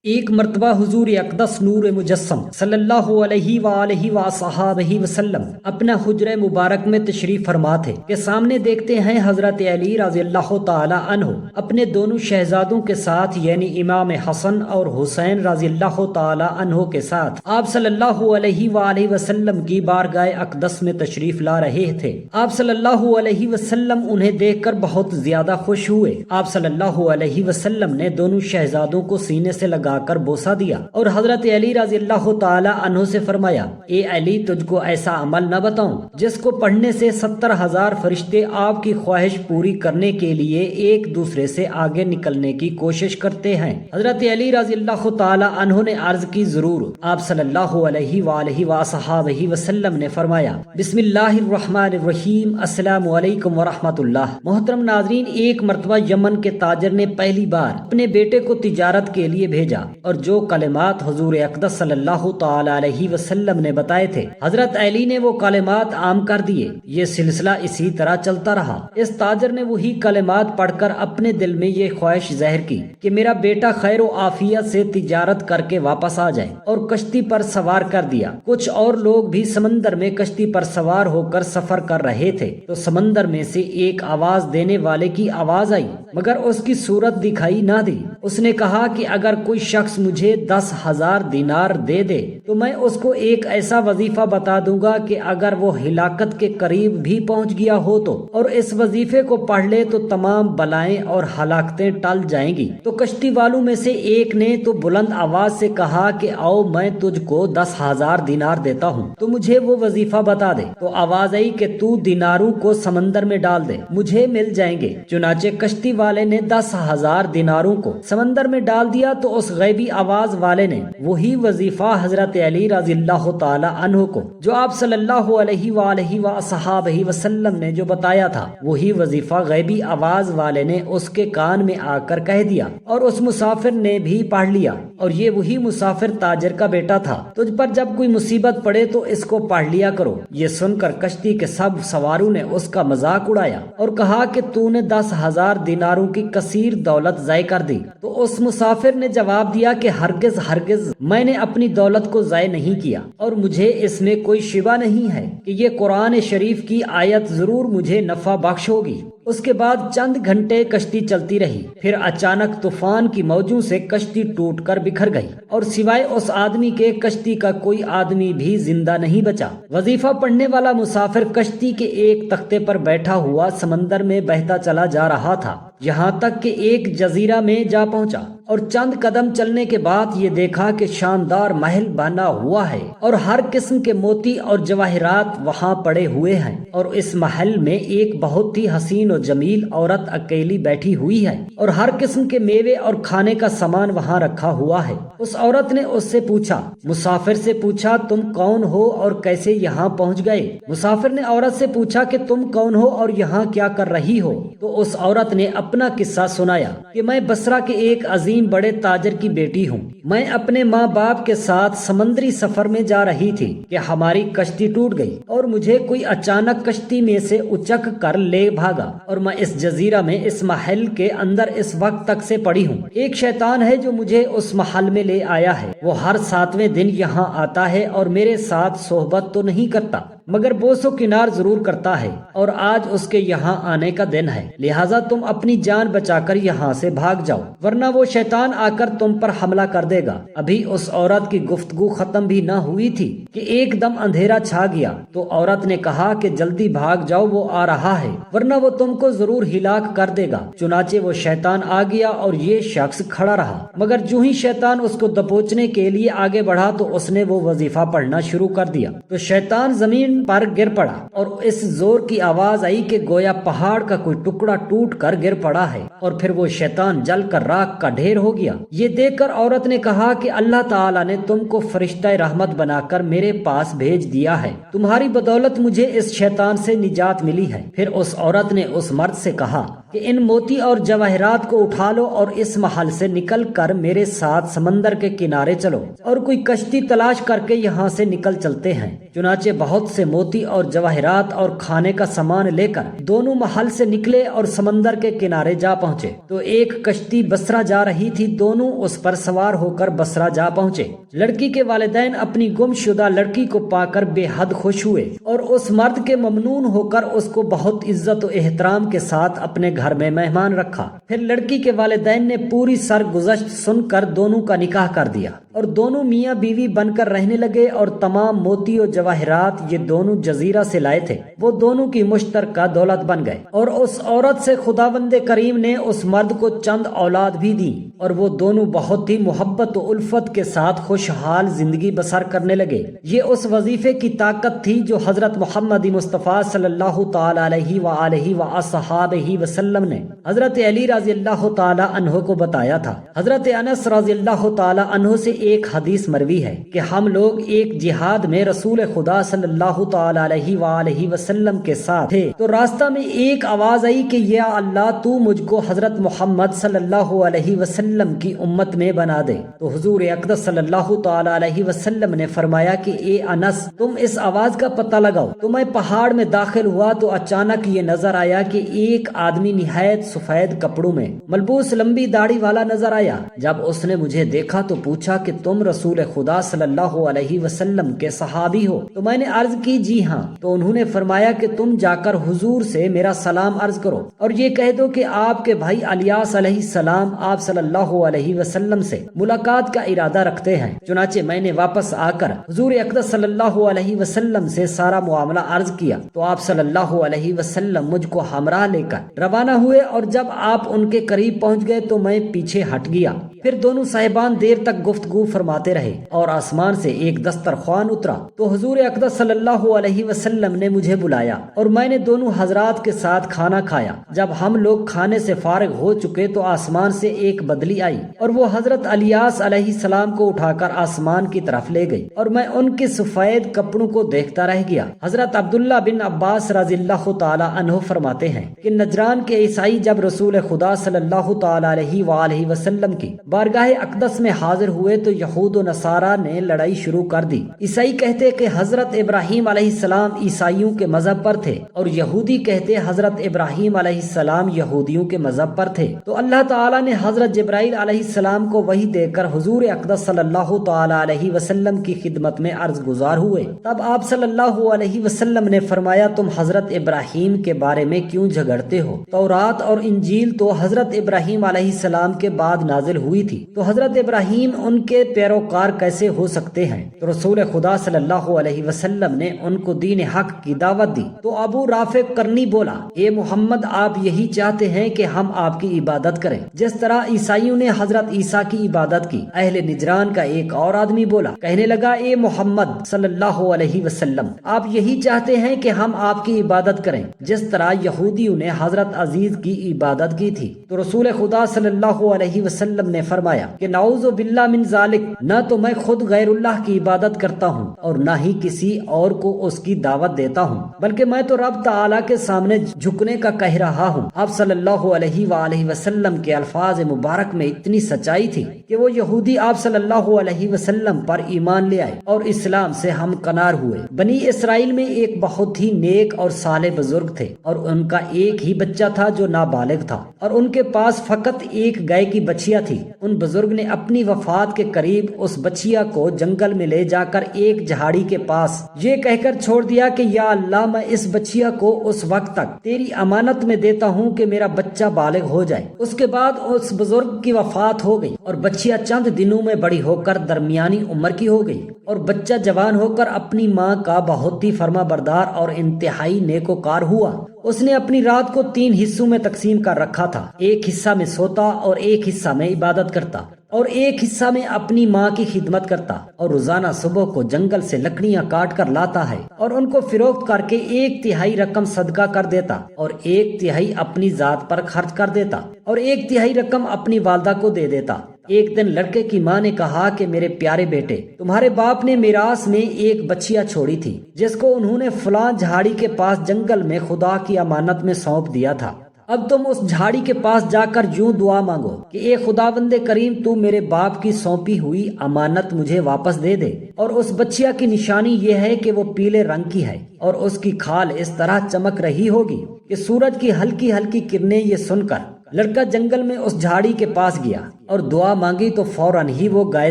ایک مرتبہ حضور اقدس نور مجسم صلی اللہ علیہ وآلہ وصحابہ وسلم اپنا حجرہ مبارک میں تشریف فرما تھے کہ سامنے دیکھتے ہیں حضرت علی رضی اللہ تعالی عنہ اپنے دونوں شہزادوں کے ساتھ یعنی امام حسن اور حسین رضی اللہ تعالی عنہ کے ساتھ آپ صلی اللہ علیہ وآلہ وسلم کی بارگاہ اقدس میں تشریف لا رہے تھے۔ آپ صلی اللہ علیہ وسلم انہیں دیکھ کر بہت زیادہ خوش ہوئے۔ آپ صلی اللہ علیہ وسلم نے دونوں شہزادوں کو سینے سے لگا کر بوسہ دیا اور حضرت علی رضی اللہ تعالی عنہ سے فرمایا، اے علی، تجھ کو ایسا عمل نہ بتاؤں جس کو پڑھنے سے 70,000 فرشتے آپ کی خواہش پوری کرنے کے لیے ایک دوسرے سے آگے نکلنے کی کوشش کرتے ہیں۔ حضرت علی رضی اللہ تعالی عنہ نے عرض کی، ضرور۔ آپ صلی اللہ علیہ وآلہ وصحابہ وسلم نے فرمایا، بسم اللہ الرحمن الرحیم، السلام علیکم ورحمۃ اللہ۔ محترم ناظرین، ایک مرتبہ یمن کے تاجر نے پہلی بار اپنے بیٹے کو تجارت کے لیے بھیجا اور جو کلمات حضور اقدس صلی اللہ تعالی علیہ وسلم نے بتائے تھے، حضرت علی نے وہ کلمات عام کر دیے۔ یہ سلسلہ اسی طرح چلتا رہا۔ اس تاجر نے وہی کلمات پڑھ کر اپنے دل میں یہ خواہش ظاہر کی کہ میرا بیٹا خیر و عافیت سے تجارت کر کے واپس آ جائے، اور کشتی پر سوار کر دیا۔ کچھ اور لوگ بھی سمندر میں کشتی پر سوار ہو کر سفر کر رہے تھے تو سمندر میں سے ایک آواز دینے والے کی آواز آئی، مگر اس کی صورت دکھائی نہ دی۔ اس نے کہا کہ اگر کوئی شخص مجھے 10,000 دینار دے دے تو میں اس کو ایک ایسا وظیفہ بتا دوں گا کہ اگر وہ ہلاکت کے قریب بھی پہنچ گیا ہو تو، اور اس وظیفے کو پڑھ لے تو تمام بلائیں اور ہلاکتیں ٹل جائیں گی۔ تو کشتی والوں میں سے ایک نے تو بلند آواز سے کہا کہ آؤ، میں تجھ کو 10,000 دینار دیتا ہوں تو مجھے وہ وظیفہ بتا دے۔ تو آواز آئی کہ تو دیناروں کو سمندر میں ڈال دے، مجھے مل جائیں گے۔ چنانچہ کشتی والے نے 10,000 دیناروں کو سمندر میں ڈال دیا تو اس غیبی آواز والے نے وہی وظیفہ حضرت علی رضی اللہ تعالی عنہ کو، جو آپ صلی اللہ علیہ وآلہ وصحابہ وسلم نے جو بتایا تھا، وہی وظیفہ غیبی آواز والے نے اس کے کان میں آ کر کہہ دیا، اور اس مسافر نے بھی پڑھ لیا۔ اور یہ وہی مسافر تاجر کا بیٹا تھا۔ تجھ پر جب کوئی مصیبت پڑے تو اس کو پڑھ لیا کرو۔ یہ سن کر کشتی کے سب سواروں نے اس کا مذاق اڑایا اور کہا کہ تو نے 10,000 دیناروں کی کثیر دولت ضائع کر دی۔ تو اس مسافر نے جواب دیا کہ ہرگز ہرگز میں نے اپنی دولت کو ضائع نہیں کیا، اور مجھے اس میں کوئی شبہ نہیں ہے کہ یہ قرآن شریف کی آیت ضرور مجھے نفع بخش ہوگی۔ اس کے بعد چند گھنٹے کشتی چلتی رہی، پھر اچانک طوفان کی موجوں سے کشتی ٹوٹ کر بکھر گئی، اور سوائے اس آدمی کے کشتی کا کوئی آدمی بھی زندہ نہیں بچا۔ وظیفہ پڑھنے والا مسافر کشتی کے ایک تختے پر بیٹھا ہوا سمندر میں بہتا چلا جا رہا تھا، یہاں تک کہ ایک جزیرہ میں جا پہنچا، اور چند قدم چلنے کے بعد یہ دیکھا کہ شاندار محل بنا ہوا ہے اور ہر قسم کے موتی اور جواہرات وہاں پڑے ہوئے ہیں، اور اس محل میں ایک بہت ہی حسین و جمیل عورت اکیلی بیٹھی ہوئی ہے، اور ہر قسم کے میوے اور کھانے کا سامان وہاں رکھا ہوا ہے۔ اس عورت نے اس سے پوچھا، مسافر سے پوچھا، تم کون ہو اور کیسے یہاں پہنچ گئے؟ مسافر نے عورت سے پوچھا کہ تم کون ہو اور یہاں کیا کر رہی ہو؟ تو اس عورت نے اپنا قصہ سنایا کہ میں بصرہ کے ایک عظیم بڑے تاجر کی بیٹی ہوں۔ میں اپنے ماں باپ کے ساتھ سمندری سفر میں جا رہی تھی کہ ہماری کشتی ٹوٹ گئی، اور مجھے کوئی اچانک کشتی میں سے اچک کر لے بھاگا، اور میں اس جزیرہ میں اس محل کے اندر اس وقت تک سے پڑی ہوں۔ ایک شیطان ہے جو مجھے اس محل میں لے آیا ہے، وہ ہر 7ویں دن یہاں آتا ہے اور میرے ساتھ صحبت تو نہیں کرتا مگر بوس و کنار ضرور کرتا ہے، اور آج اس کے یہاں آنے کا دن ہے، لہٰذا تم اپنی جان بچا کر یہاں سے بھاگ جاؤ، ورنہ وہ شیطان آ کر تم پر حملہ کر دے گا۔ ابھی اس عورت کی گفتگو ختم بھی نہ ہوئی تھی کہ ایک دم اندھیرا چھا گیا۔ تو عورت نے کہا کہ جلدی بھاگ جاؤ، وہ آ رہا ہے، ورنہ وہ تم کو ضرور ہلاک کر دے گا۔ چنانچہ وہ شیطان آ گیا اور یہ شخص کھڑا رہا، مگر جو ہی شیطان اس کو دبوچنے کے لیے آگے بڑھا تو اس نے وہ وظیفہ پڑھنا شروع کر دیا۔ تو شیطان زمین پر گر پڑا، اور اس زور کی آواز آئی کہ گویا پہاڑ کا کوئی ٹکڑا ٹوٹ کر گر پڑا ہے، اور پھر وہ شیطان جل کر راکھ کا ڈھیر ہو گیا۔ یہ دیکھ کر عورت نے کہا کہ اللہ تعالیٰ نے تم کو فرشتہ رحمت بنا کر میرے پاس بھیج دیا ہے، تمہاری بدولت مجھے اس شیطان سے نجات ملی ہے۔ پھر اس عورت نے اس مرد سے کہا، کہ ان موتی اور جواہرات کو اٹھا لو اور اس محل سے نکل کر میرے ساتھ سمندر کے کنارے چلو اور کوئی کشتی تلاش کر کے یہاں سے نکل چلتے ہیں۔ چنانچہ بہت سے موتی اور جواہرات اور کھانے کا سامان لے کر دونوں محل سے نکلے اور سمندر کے کنارے جا پہنچے تو ایک کشتی بصرہ جا رہی تھی، دونوں اس پر سوار ہو کر بصرہ جا پہنچے۔ لڑکی کے والدین اپنی گم شدہ لڑکی کو پا کر بے حد خوش ہوئے اور اس مرد کے ممنون ہو کر اس کو بہت عزت و احترام کے ساتھ اپنے گھر میں مہمان رکھا۔ پھر لڑکی کے والدین نے پوری سرگزشت سن کر دونوں کا نکاح کر دیا اور دونوں میاں بیوی بن کر رہنے لگے، اور تمام موتی و جواہرات یہ دونوں جزیرہ سے لائے تھے وہ دونوں کی مشترکہ دولت بن گئے۔ اور اس عورت سے خداوند کریم نے اس مرد کو چند اولاد بھی دی اور وہ دونوں بہت ہی محبت و الفت کے ساتھ خوشحال زندگی بسر کرنے لگے۔ یہ اس وظیفے کی طاقت تھی جو حضرت محمد مصطفیٰ صلی اللہ تعالی علیہ وآلہ وصحابہ وسلم نے حضرت علی رضی اللہ تعالی عنہ کو بتایا تھا۔ حضرت انس رضی اللہ تعالی عنہ سے ایک حدیث مروی ہے کہ ہم لوگ ایک جہاد میں رسول خدا صلی اللہ تعالی علیہ وآلہ وسلم کے ساتھ تھے تو راستہ میں ایک آواز آئی کہ یا اللہ تو مجھ کو حضرت محمد صلی اللہ علیہ وسلم کی امت میں بنا دے۔ تو حضور اقدس صلی اللہ تعالی علیہ وسلم نے فرمایا کہ اے انس تم اس آواز کا پتہ لگاؤ۔ تو میں پہاڑ میں داخل ہوا تو اچانک یہ نظر آیا کہ ایک آدمی نہایت سفید کپڑوں میں ملبوس لمبی داڑھی والا نظر آیا۔ جب اس نے مجھے دیکھا تو پوچھا کہ تم رسول خدا صلی اللہ علیہ وسلم کے صحابی ہو؟ تو میں نے عرض کی جی ہاں۔ تو انہوں نے فرمایا کہ تم جا کر حضور سے میرا سلام عرض کرو اور یہ کہہ دو کہ آپ کے بھائی الیاس علیہ السلام آپ صلی اللہ علیہ وسلم سے ملاقات کا ارادہ رکھتے ہیں۔ چنانچہ میں نے واپس آ کر حضور اقدس صلی اللہ علیہ وسلم سے سارا معاملہ عرض کیا تو آپ صلی اللہ علیہ وسلم مجھ کو ہمراہ لے کر روانہ ہوئے، اور جب آپ ان کے قریب پہنچ گئے تو میں پیچھے ہٹ گیا۔ پھر دونوں صاحبان دیر تک گفتگو فرماتے رہے اور آسمان سے ایک دسترخوان اترا تو حضور اقدس صلی اللہ علیہ وسلم نے مجھے بلایا اور میں نے دونوں حضرات کے ساتھ کھانا کھایا۔ جب ہم لوگ کھانے سے فارغ ہو چکے تو آسمان سے ایک بدلی آئی اور وہ حضرت الیاس علیہ السلام کو اٹھا کر آسمان کی طرف لے گئی اور میں ان کے سفید کپڑوں کو دیکھتا رہ گیا۔ حضرت عبداللہ بن عباس رضی اللہ تعالی عنہ فرماتے ہیں کہ نجران کے عیسائی جب رسول خدا صلی اللہ تعالی علیہ وآلہ وسلم کی بارگاہ اقدس میں حاضر ہوئے تو یہود و نصارہ نے لڑائی شروع کر دی۔ عیسائی کہتے کہ حضرت ابراہیم علیہ السلام عیسائیوں کے مذہب پر تھے اور یہودی کہتے حضرت ابراہیم علیہ السلام یہودیوں کے مذہب پر تھے۔ تو اللہ تعالیٰ نے حضرت جبرائیل علیہ السلام کو وحی دے کر حضور اقدس صلی اللہ تعالی علیہ وسلم کی خدمت میں عرض گزار ہوئے۔ تب آپ صلی اللہ علیہ وسلم نے فرمایا تم حضرت ابراہیم کے بارے میں کیوں جھگڑتے ہو؟ تورات اور انجیل تو حضرت ابراہیم علیہ السلام کے بعد نازل ہوئی تھی، تو حضرت ابراہیم ان کے پیروکار کیسے ہو سکتے ہیں؟ تو رسول خدا صلی اللہ علیہ وسلم نے ان کو دین حق کی دعوت دی۔ تو ابو رافع کرنی بولا اے محمد آپ یہی چاہتے ہیں کہ ہم آپ کی عبادت کریں جس طرح عیسائیوں نے حضرت عیسیٰ کی عبادت کی؟ اہل نجران کا ایک اور آدمی بولا، کہنے لگا اے محمد صلی اللہ علیہ وسلم آپ یہی چاہتے ہیں کہ ہم آپ کی عبادت کریں جس طرح یہودیوں نے حضرت عزیز کی عبادت کی تھی؟ تو رسول خدا صلی اللہ علیہ وسلم نے فرمایا کہ نعوذ باللہ من ذالک، نہ تو میں خود غیر اللہ کی عبادت کرتا ہوں اور نہ ہی کسی اور کو اس کی دعوت دیتا ہوں، بلکہ میں تو رب تعالیٰ کے سامنے جھکنے کا کہہ رہا ہوں۔ آپ صلی اللہ علیہ وآلہ وسلم کے الفاظ مبارک میں اتنی سچائی تھی کہ وہ یہودی آپ صلی اللہ علیہ وسلم پر ایمان لے آئے اور اسلام سے ہم کنار ہوئے۔ بنی اسرائیل میں ایک بہت ہی نیک اور صالح بزرگ تھے اور ان کا ایک ہی بچہ تھا جو نابالغ تھا اور ان کے پاس فقط ایک گائے کی بچیا تھی۔ ان بزرگ نے اپنی وفات کے قریب اس بچیا کو جنگل میں لے جا کر ایک جھاڑی کے پاس یہ کہہ کر چھوڑ دیا کہ یا اللہ میں اس بچیا کو اس وقت تک تیری امانت میں دیتا ہوں کہ میرا بچہ بالغ ہو جائے۔ اس کے بعد اس بزرگ کی وفات ہو گئی اور بچیا چند دنوں میں بڑی ہو کر درمیانی عمر کی ہو گئی اور بچہ جوان ہو کر اپنی ماں کا بہت ہی فرما بردار اور انتہائی نیکوکار ہوا۔ اس نے اپنی رات کو 3 حصوں میں تقسیم کر رکھا تھا، ایک حصہ میں سوتا اور ایک حصہ میں عبادت کرتا اور ایک حصہ میں اپنی ماں کی خدمت کرتا، اور روزانہ صبح کو جنگل سے لکڑیاں کاٹ کر لاتا ہے اور ان کو فروخت کر کے 1/3 رقم صدقہ کر دیتا اور 1/3 اپنی ذات پر خرچ کر دیتا اور 1/3 رقم اپنی والدہ کو دے دیتا۔ ایک دن لڑکے کی ماں نے کہا کہ میرے پیارے بیٹے، تمہارے باپ نے میراث میں ایک بچیا چھوڑی تھی جس کو انہوں نے فلاں جھاڑی کے پاس جنگل میں خدا کی امانت میں سونپ دیا تھا۔ اب تم اس جھاڑی کے پاس جا کر یوں دعا مانگو کہ اے خداوند کریم تو میرے باپ کی سونپی ہوئی امانت مجھے واپس دے دے، اور اس بچیا کی نشانی یہ ہے کہ وہ پیلے رنگ کی ہے اور اس کی کھال اس طرح چمک رہی ہوگی کہ سورج کی ہلکی ہلکی کرنیں۔ یہ سن کر لڑکا جنگل میں اس جھاڑی کے پاس گیا اور دعا مانگی تو فوراً ہی وہ گائے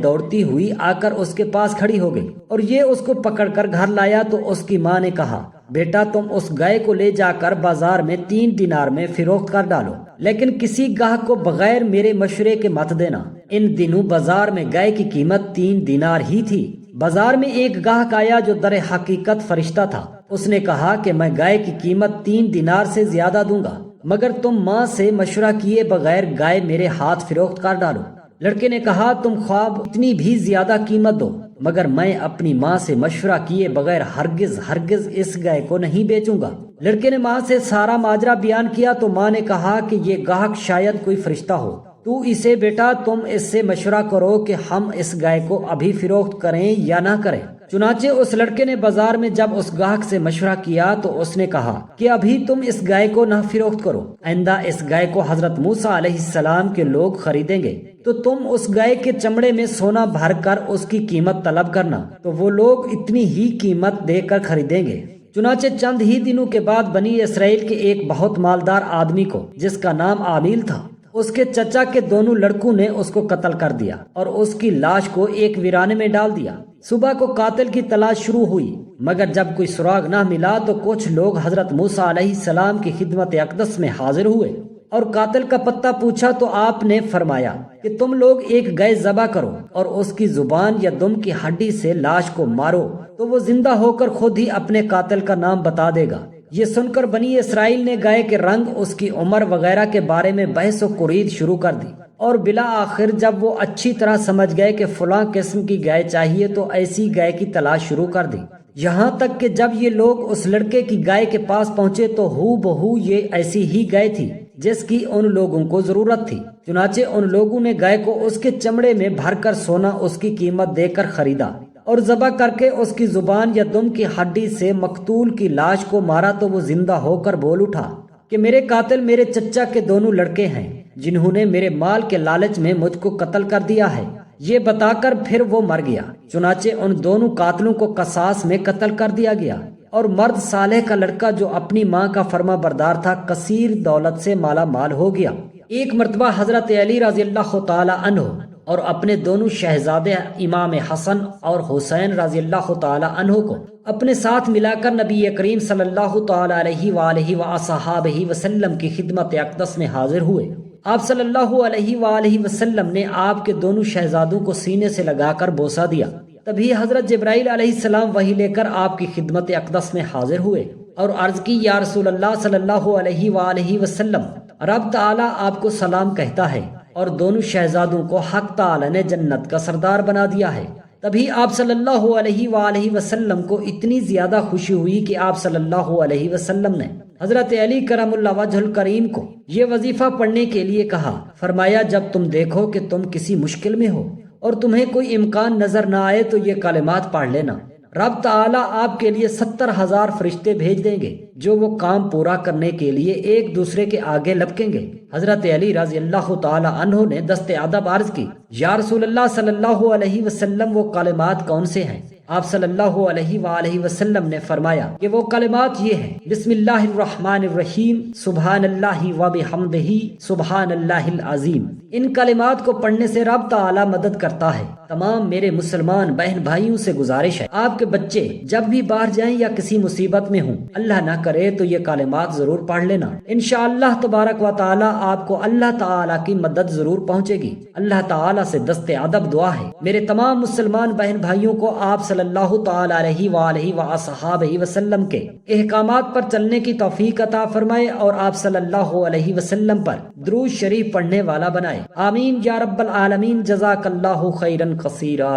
دوڑتی ہوئی آ کر اس کے پاس کھڑی ہو گئی، اور یہ اس کو پکڑ کر گھر لایا تو اس کی ماں نے کہا، بیٹا تم اس گائے کو لے جا کر بازار میں 3 دینار میں فروخت کر ڈالو، لیکن کسی گاہک کو بغیر میرے مشورے کے مت دینا۔ ان دنوں بازار میں گائے کی قیمت 3 دینار ہی تھی۔ بازار میں ایک گاہک آیا جو در حقیقت فرشتہ تھا۔ اس نے کہا کہ میں گائے کی قیمت 3 دینار سے زیادہ دوں گا، مگر تم ماں سے مشورہ کیے بغیر گائے میرے ہاتھ فروخت کر ڈالو۔ لڑکے نے کہا، تم خواب اتنی بھی زیادہ قیمت دو، مگر میں اپنی ماں سے مشورہ کیے بغیر ہرگز اس گائے کو نہیں بیچوں گا۔ لڑکے نے ماں سے سارا ماجرا بیان کیا تو ماں نے کہا کہ یہ گاہک شاید کوئی فرشتہ ہو، تو اسے بیٹا تم اس سے مشورہ کرو کہ ہم اس گائے کو ابھی فروخت کریں یا نہ کریں۔ چنانچہ اس لڑکے نے بازار میں جب اس گاہک سے مشورہ کیا تو اس نے کہا کہ ابھی تم اس گائے کو نہ فروخت کرو، آئندہ اس گائے کو حضرت موسیٰ علیہ السلام کے لوگ خریدیں گے تو تم اس گائے کے چمڑے میں سونا بھر کر اس کی قیمت طلب کرنا، تو وہ لوگ اتنی ہی قیمت دے کر خریدیں گے۔ چنانچہ چند ہی دنوں کے بعد بنی اسرائیل کے ایک بہت مالدار آدمی کو جس کا نام عامیل تھا، اس کے چچا کے دونوں لڑکوں نے اس کو قتل کر دیا اور اس کی لاش کو ایک ویرانے میں ڈال دیا۔ صبح کو قاتل کی تلاش شروع ہوئی، مگر جب کوئی سراغ نہ ملا تو کچھ لوگ حضرت موسیٰ علیہ السلام کی خدمت اقدس میں حاضر ہوئے اور قاتل کا پتہ پوچھا تو آپ نے فرمایا کہ تم لوگ ایک گائے ذبح کرو اور اس کی زبان یا دم کی ہڈی سے لاش کو مارو تو وہ زندہ ہو کر خود ہی اپنے قاتل کا نام بتا دے گا۔ یہ سن کر بنی اسرائیل نے گائے کے رنگ، اس کی عمر وغیرہ کے بارے میں بحث و قرید شروع کر دی، اور بالآخر جب وہ اچھی طرح سمجھ گئے کہ فلاں قسم کی گائے چاہیے تو ایسی گائے کی تلاش شروع کر دی، یہاں تک کہ جب یہ لوگ اس لڑکے کی گائے کے پاس پہنچے تو ہو بہو یہ ایسی ہی گائے تھی جس کی ان لوگوں کو ضرورت تھی۔ چنانچہ ان لوگوں نے گائے کو اس کے چمڑے میں بھر کر سونا اس کی قیمت دے کر خریدا اور ذبح کر کے اس کی زبان یا دم کی ہڈی سے مقتول کی لاش کو مارا تو وہ زندہ ہو کر بول اٹھا کہ میرے قاتل میرے چچا کے دونوں لڑکے ہیں جنہوں نے میرے مال کے لالچ میں مجھ کو قتل کر دیا ہے۔ یہ بتا کر پھر وہ مر گیا۔ چنانچہ ان دونوں قاتلوں کو قصاص میں قتل کر دیا گیا، اور مرد صالح کا لڑکا جو اپنی ماں کا فرما بردار تھا کثیر دولت سے مالا مال ہو گیا۔ ایک مرتبہ حضرت علی رضی اللہ تعالی عنہ اور اپنے دونوں شہزادے امام حسن اور حسین رضی اللہ تعالی عنہ کو اپنے ساتھ ملا کر نبی کریم صلی اللہ تعالی علیہ وآلہ وصحابہ وسلم کی خدمت اقدس میں حاضر ہوئے۔ آپ صلی اللہ علیہ وآلہ وسلم نے آپ کے دونوں شہزادوں کو سینے سے لگا کر بوسہ دیا۔ تبھی حضرت جبرائیل علیہ السلام وحی لے کر آپ کی خدمت اقدس میں حاضر ہوئے اور عرض کی، یا رسول اللہ صلی اللہ علیہ وآلہ وسلم، رب تعالی آپ کو سلام کہتا ہے اور دونوں شہزادوں کو حق تعالی نے جنت کا سردار بنا دیا ہے۔ تبھی آپ صلی اللہ علیہ وآلہ وسلم کو اتنی زیادہ خوشی ہوئی کہ آپ صلی اللہ علیہ وسلم نے حضرت علی کرم اللہ وجہ الکریم کو یہ وظیفہ پڑھنے کے لیے کہا۔ فرمایا، جب تم دیکھو کہ تم کسی مشکل میں ہو اور تمہیں کوئی امکان نظر نہ آئے تو یہ کلمات پڑھ لینا، رب تعالی آپ کے لیے 70,000 فرشتے بھیج دیں گے جو وہ کام پورا کرنے کے لیے ایک دوسرے کے آگے لپکیں گے۔ حضرت علی رضی اللہ تعالی عنہ نے دست ادب عرض کی، یا رسول اللہ صلی اللہ علیہ وسلم، وہ کلمات کون سے ہیں؟ آپ صلی اللہ علیہ وآلہ وسلم نے فرمایا کہ وہ کلمات یہ ہیں، بسم اللہ الرحمن الرحیم، سبحان اللہ وبحمدہ، سبحان اللہ العظیم۔ ان کلمات کو پڑھنے سے رب تعالی مدد کرتا ہے۔ تمام میرے مسلمان بہن بھائیوں سے گزارش ہے، آپ کے بچے جب بھی باہر جائیں یا کسی مصیبت میں ہوں، اللہ نہ کرے تو یہ کلمات ضرور پڑھ لینا، انشاءاللہ تبارک و تعالی آپ کو اللہ تعالی کی مدد ضرور پہنچے گی۔ اللہ تعالی سے دست ادب دعا ہے، میرے تمام مسلمان بہن بھائیوں کو آپ صلی اللہ تعالی علیہ وآلہ وصحابہ وسلم کے احکامات پر چلنے کی توفیق عطا فرمائے اور آپ صلی اللہ علیہ وسلم پر درود شریف پڑھنے والا بنائے، آمین یا رب العالمین۔ جزاک اللہ خیرا کثیرا۔